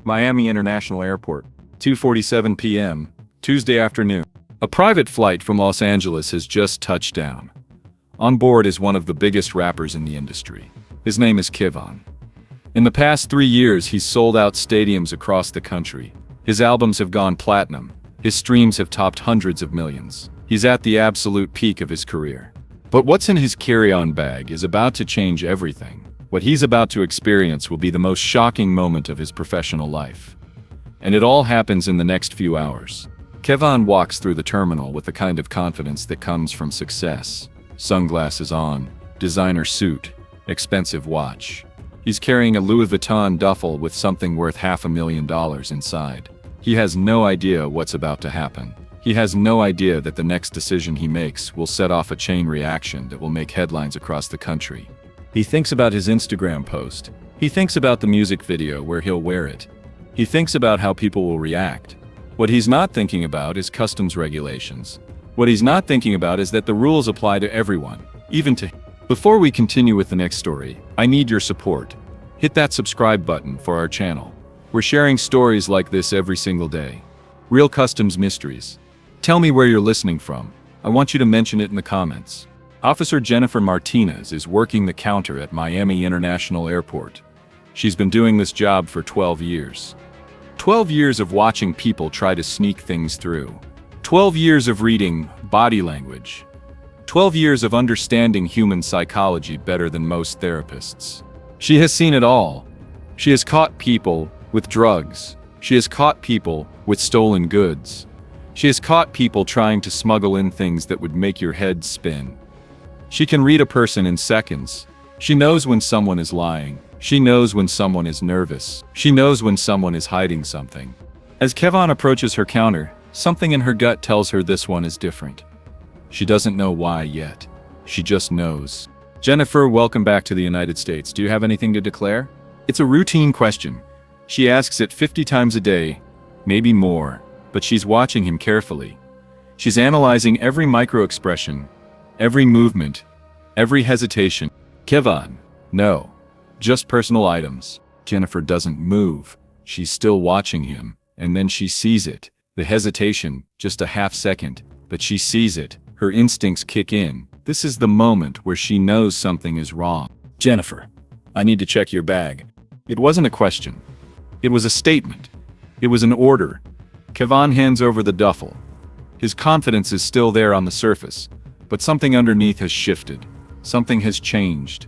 Miami International Airport, 2:47 p.m., Tuesday afternoon. A private flight from Los Angeles has just touched down. On board is one of the biggest rappers in the industry. His name is Kevon. In the past 3 years, he's sold out stadiums across the country. His albums have gone platinum. His streams have topped hundreds of millions. He's at the absolute peak of his career. But what's in his carry-on bag is about to change everything. What he's about to experience will be the most shocking moment of his professional life. And it all happens in the next few hours. Kevon walks through the terminal with the kind of confidence that comes from success. Sunglasses on, designer suit, expensive watch. He's carrying a Louis Vuitton duffel with something worth $500,000 inside. He has no idea what's about to happen. He has no idea that the next decision he makes will set off a chain reaction that will make headlines across the country. He thinks about his Instagram post. He thinks about the music video where he'll wear it. He thinks about how people will react. What he's not thinking about is customs regulations. What he's not thinking about is that the rules apply to everyone, even to him. Before we continue with the next story, I need your support. Hit that subscribe button for our channel. We're sharing stories like this every single day. Real customs mysteries. Tell me where you're listening from. I want you to mention it in the comments. Officer Jennifer Martinez is working the counter at Miami International Airport. She's been doing this job for 12 years. 12 years of watching people try to sneak things through. 12 years of reading body language. 12 years of understanding human psychology better than most therapists. She has seen it all. She has caught people with drugs. She has caught people with stolen goods. She has caught people trying to smuggle in things that would make your head spin. She can read a person in seconds. She knows when someone is lying. She knows when someone is nervous. She knows when someone is hiding something. As Kevon approaches her counter, something in her gut tells her this one is different. She doesn't know why yet. She just knows. Jennifer, welcome back to the United States. Do you have anything to declare? It's a routine question. She asks it 50 times a day, maybe more, but she's watching him carefully. She's analyzing every micro-expression, every movement, every hesitation. Kevon, no, just personal items. Jennifer doesn't move. She's still watching him, and then she sees it. The hesitation, just a half second, but she sees it. Her instincts kick in. This is the moment where she knows something is wrong. Jennifer, I need to check your bag. It wasn't a question. It was a statement. It was an order. Kevon hands over the duffel. His confidence is still there on the surface, but something underneath has shifted. Something has changed.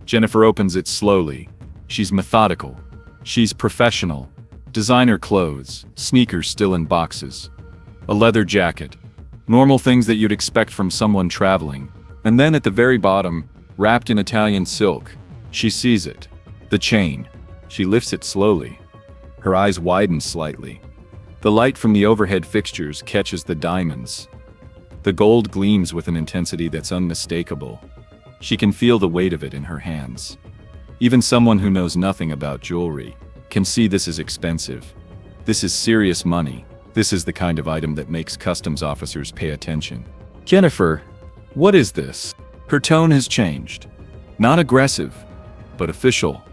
Jennifer opens it slowly. She's methodical. She's professional. Designer clothes, sneakers still in boxes, a leather jacket, normal things that you'd expect from someone traveling. And then at the very bottom, wrapped in Italian silk, she sees it. The chain. She lifts it slowly. Her eyes widen slightly. The light from the overhead fixtures catches the diamonds. The gold gleams with an intensity that's unmistakable. She can feel the weight of it in her hands. Even someone who knows nothing about jewelry can see this is expensive. This is serious money. This is the kind of item that makes customs officers pay attention. Jennifer, what is this? Her tone has changed. Not aggressive, but official,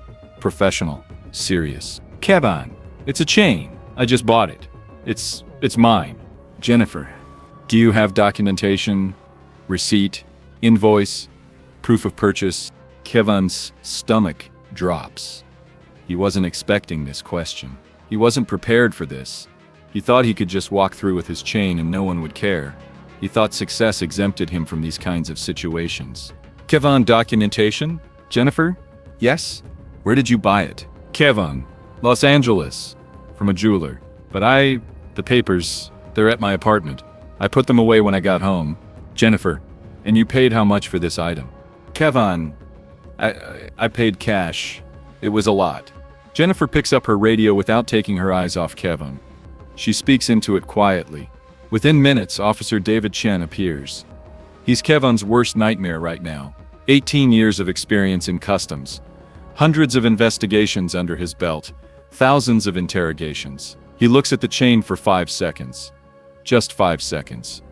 professional, serious. Kevon, it's a chain. I just bought it. It's mine. Jennifer, do you have documentation, receipt, invoice, proof of purchase? Kevon's stomach drops. He wasn't expecting this question. He wasn't prepared for this. He thought he could just walk through with his chain and no one would care. He thought success exempted him from these kinds of situations. Kevon, documentation? Jennifer? Yes? Where did you buy it? Kevon, Los Angeles, from a jeweler. But the papers, they're at my apartment. I put them away when I got home. Jennifer, and you paid how much for this item? Kevon, I paid cash. It was a lot. Jennifer picks up her radio without taking her eyes off Kevon. She speaks into it quietly. Within minutes, Officer David Chen appears. He's Kevon's worst nightmare right now. 18 years of experience in customs. Hundreds of investigations under his belt. Thousands of interrogations. He looks at the chain for 5 seconds. Just 5 seconds.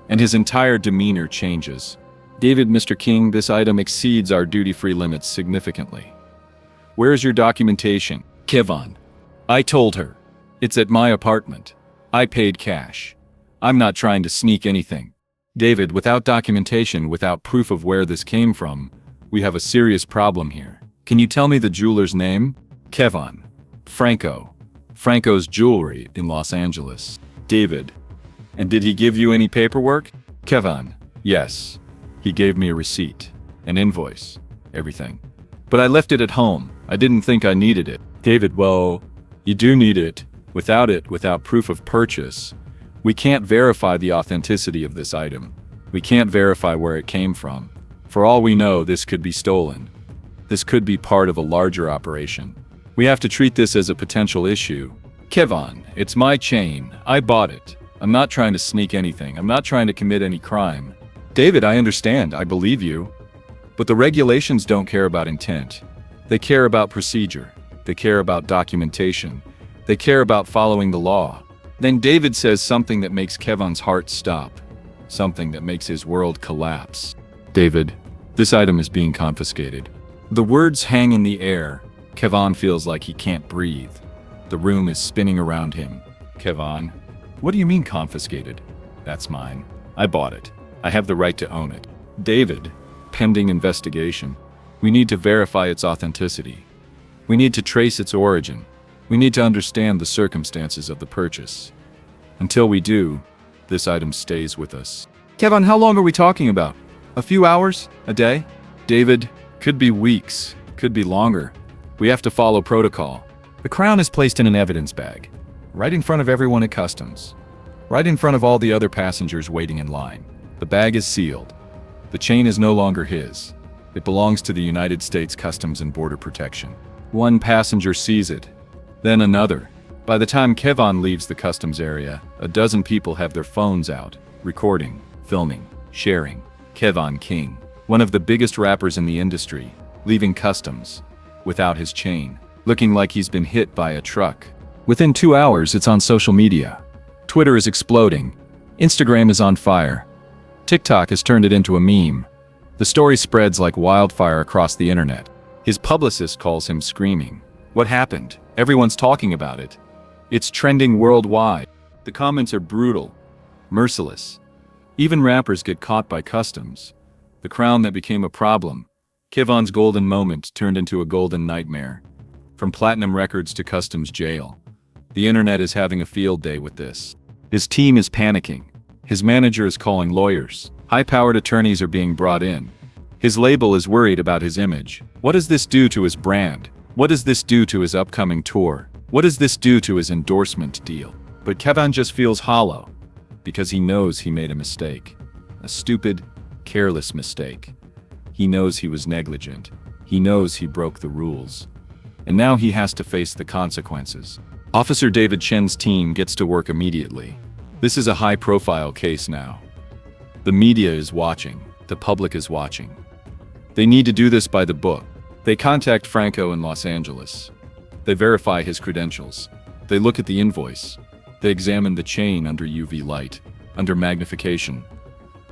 And his entire demeanor changes. David, Mr. King, this item exceeds our duty-free limits significantly. Where is your documentation? Kevon, I told her. It's at my apartment. I paid cash. I'm not trying to sneak anything. David, without documentation, without proof of where this came from, we have a serious problem here. Can you tell me the jeweler's name? Kevon. Franco. Franco's Jewelry in Los Angeles. David. And did he give you any paperwork? Kevon. Yes. He gave me a receipt, an invoice, everything. But I left it at home. I didn't think I needed it. David, well, you do need it. Without proof of purchase, we can't verify the authenticity of this item. We can't verify where it came from. For all we know, this could be stolen. This could be part of a larger operation. We have to treat this as a potential issue. Kevon, it's my chain. I bought it. I'm not trying to sneak anything. I'm not trying to commit any crime. David, I understand. I believe you. But the regulations don't care about intent. They care about procedure. They care about documentation. They care about following the law. Then David says something that makes Kevon's heart stop. Something that makes his world collapse. David, this item is being confiscated. The words hang in the air. Kevon feels like he can't breathe. The room is spinning around him. Kevon, what do you mean confiscated? That's mine. I bought it. I have the right to own it. David, pending investigation. We need to verify its authenticity. We need to trace its origin. We need to understand the circumstances of the purchase. Until we do, this item stays with us. Kevon, how long are we talking about? A few hours? A day? David, could be weeks, could be longer. We have to follow protocol. The crown is placed in an evidence bag, right in front of everyone at customs, right in front of all the other passengers waiting in line. The bag is sealed. The chain is no longer his. It belongs to the United States Customs and Border Protection. One passenger sees it, then another. By the time Kevon leaves the customs area, a dozen people have their phones out, recording, filming, sharing. Kevon King, one of the biggest rappers in the industry, leaving customs, without his chain, looking like he's been hit by a truck. Within 2 hours, it's on social media. Twitter is exploding. Instagram is on fire. TikTok has turned it into a meme. The story spreads like wildfire across the internet. His publicist calls him screaming. What happened? Everyone's talking about it. It's trending worldwide. The comments are brutal, merciless. Even rappers get caught by customs. The crown that became a problem. Kevon's golden moment turned into a golden nightmare. From platinum records to customs jail. The internet is having a field day with this. His team is panicking. His manager is calling lawyers. High-powered attorneys are being brought in. His label is worried about his image. What does this do to his brand? What does this do to his upcoming tour? What does this do to his endorsement deal? But Kevon just feels hollow, because he knows he made a mistake. A stupid, careless mistake. He knows he was negligent. He knows he broke the rules. And now he has to face the consequences. Officer David Chen's team gets to work immediately. This is a high-profile case now. The media is watching. The public is watching. They need to do this by the book. They contact Franco in Los Angeles. They verify his credentials. They look at the invoice. They examine the chain under UV light, under magnification,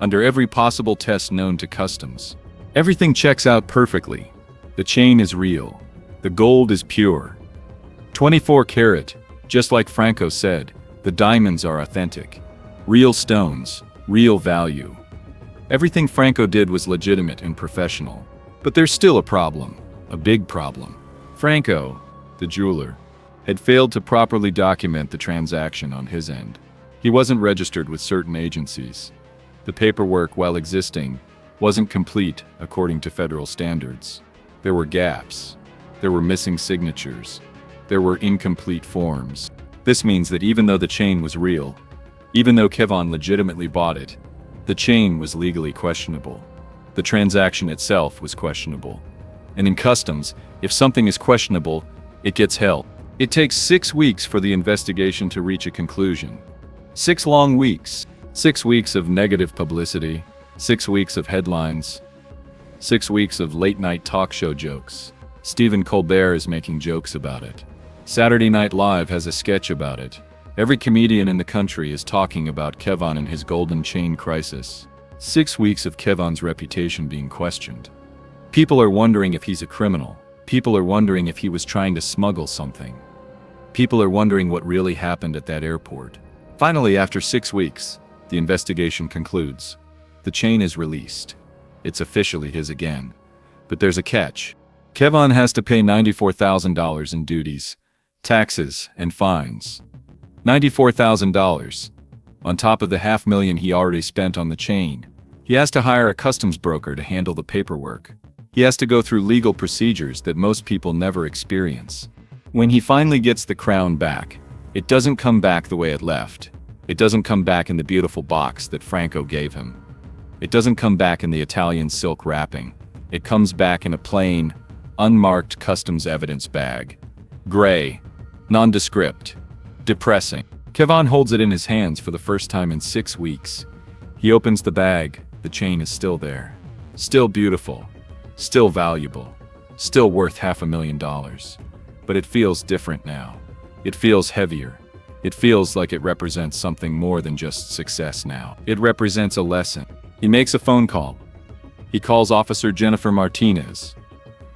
under every possible test known to customs. Everything checks out perfectly. The chain is real. The gold is pure. 24 karat, just like Franco said, the diamonds are authentic. Real stones, real value. Everything Franco did was legitimate and professional. But there's still a problem, a big problem. Franco, the jeweler, had failed to properly document the transaction on his end. He wasn't registered with certain agencies. The paperwork, while existing, wasn't complete according to federal standards. There were gaps. There were missing signatures. There were incomplete forms. This means that even though the chain was real, even though Kevon legitimately bought it, the chain was legally questionable. The transaction itself was questionable. And in customs, if something is questionable, it gets held. It takes 6 weeks for the investigation to reach a conclusion. 6 long weeks. 6 weeks of negative publicity. 6 weeks of headlines. 6 weeks of late-night talk show jokes. Stephen Colbert is making jokes about it. Saturday Night Live has a sketch about it. Every comedian in the country is talking about Kevon and his golden chain crisis. 6 weeks of Kevon's reputation being questioned. People are wondering if he's a criminal. People are wondering if he was trying to smuggle something. People are wondering what really happened at that airport. Finally, after 6 weeks, the investigation concludes. The chain is released. It's officially his again. But there's a catch. Kevon has to pay $94,000 in duties, taxes, and fines. $94,000. On top of the $500,000 he already spent on the chain. He has to hire a customs broker to handle the paperwork. He has to go through legal procedures that most people never experience. When he finally gets the crown back, it doesn't come back the way it left. It doesn't come back in the beautiful box that Franco gave him. It doesn't come back in the Italian silk wrapping. It comes back in a plain, unmarked customs evidence bag. Gray, nondescript, depressing. Kevon holds it in his hands for the first time in 6 weeks. He opens the bag. The chain is still there. Still beautiful. Still valuable. Still worth $500,000. But it feels different now. It feels heavier. It feels like it represents something more than just success now. It represents a lesson. He makes a phone call. He calls Officer Jennifer Martinez,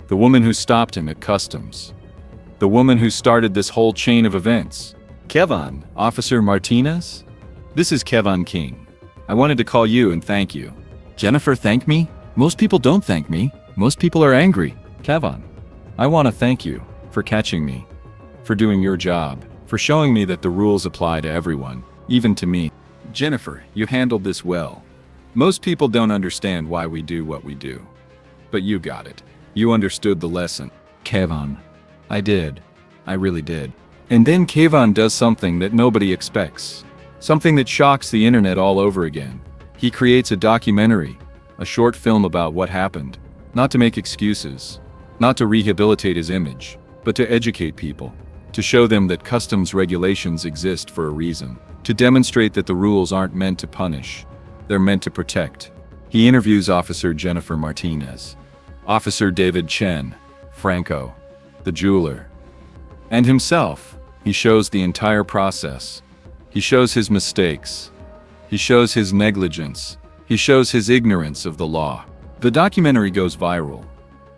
the woman who stopped him at customs. The woman who started this whole chain of events. Kevon, Officer Martinez? This is Kevon King. I wanted to call you and thank you. Jennifer, thank me? Most people don't thank me. Most people are angry. Kevon, I want to thank you for catching me, for doing your job, for showing me that the rules apply to everyone, even to me. Jennifer, you handled this well. Most people don't understand why we do what we do. But you got it. You understood the lesson. Kevon, I did. I really did. And then Kevon does something that nobody expects. Something that shocks the internet all over again. He creates a documentary, a short film about what happened. Not to make excuses, not to rehabilitate his image, but to educate people. To show them that customs regulations exist for a reason. To demonstrate that the rules aren't meant to punish. They're meant to protect. He interviews Officer Jennifer Martinez, Officer David Chen, Franco, the jeweler, and himself. He shows the entire process. He shows his mistakes. He shows his negligence. He shows his ignorance of the law. The documentary goes viral.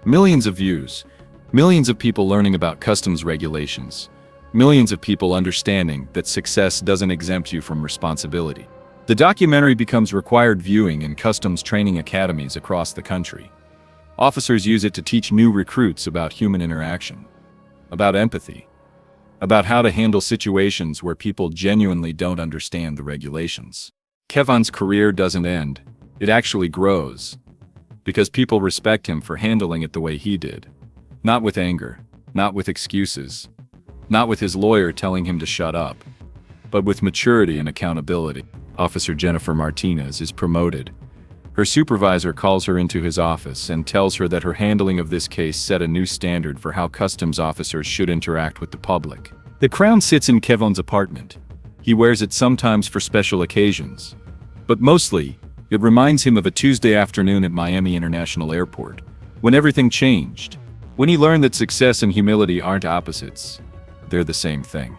Millions of views. Millions of people learning about customs regulations. Millions of people understanding that success doesn't exempt you from responsibility. The documentary becomes required viewing in customs training academies across the country. Officers use it to teach new recruits about human interaction, about empathy, about how to handle situations where people genuinely don't understand the regulations. Kevon's career doesn't end. It actually grows. Because people respect him for handling it the way he did. Not with anger, not with excuses, not with his lawyer telling him to shut up, but with maturity and accountability. Officer Jennifer Martinez is promoted. Her supervisor calls her into his office and tells her that her handling of this case set a new standard for how customs officers should interact with the public. The crown sits in Kevon's apartment. He wears it sometimes for special occasions, but mostly, it reminds him of a Tuesday afternoon at Miami International Airport, when everything changed. When he learned that success and humility aren't opposites, they're the same thing.